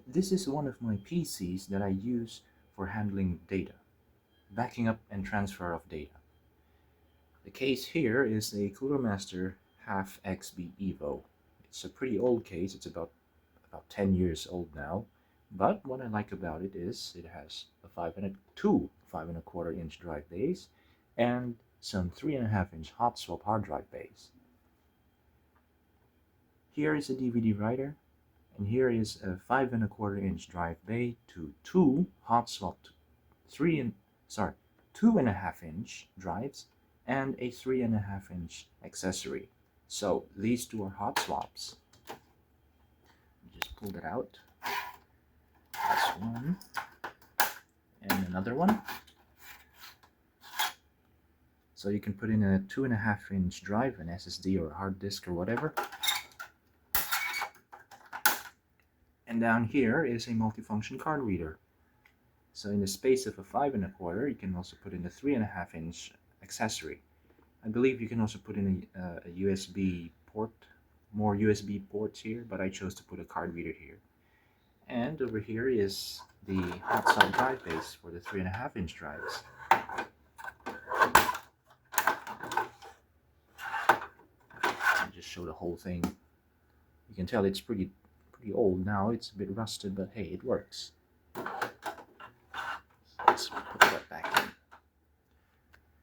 This is one of my PCs that I use for handling data, backing up and transfer of data. The case here is a Cooler Master Half XB Evo. It's a pretty old case, it's about 10 years old now, but what I like about it is it has two 5.25 inch drive bays and some 3.5 inch hot swap hard drive bays. Here is a DVD writer, and here is a 5.25 inch drive bay to two hot swapped 2.5 inch drives and a 3.5 inch accessory. So these two are hot swaps. Just pull that out. That's one, and another one. So you can put in a 2.5 inch drive, an SSD or a hard disk or whatever. And down here is a multifunction card reader. So in the space of a 5.25, you can also put in a 3.5 inch accessory. I believe you can also put in a USB port, more USB ports here, but I chose to put a card reader here. And over here is the hot swap drive base for the 3.5 inch drives. I'll just show the whole thing. You can tell it's pretty old now. It's a bit rusted, but hey, it works. So let's put that back in.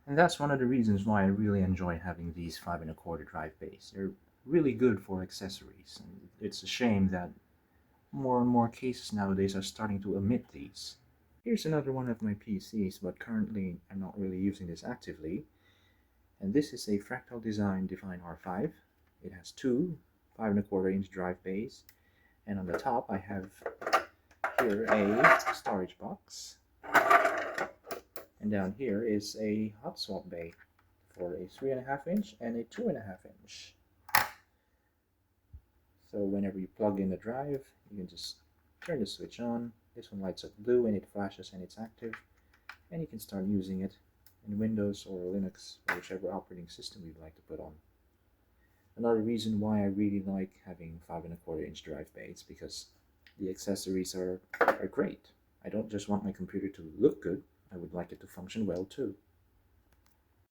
And that's one of the reasons why I really enjoy having these 5.25 drive bays. They're really good for accessories, and it's a shame that more and more cases nowadays are starting to omit these. Here's another one of my PCs, but currently I'm not really using this actively. And this is a Fractal Design Define R5. It has two 5.25 inch drive bays, and on the top I have here a storage box, and down here is a hot swap bay for a 3.5 inch and a 2.5 inch. So whenever you plug in the drive, you can just turn the switch on. This one lights up blue and it flashes and it's active, and you can start using it in Windows or Linux or whichever operating system you'd like to put on. Another reason why I really like having 5.25 inch drive bays, because the accessories are great. I don't just want my computer to look good, I would like it to function well too.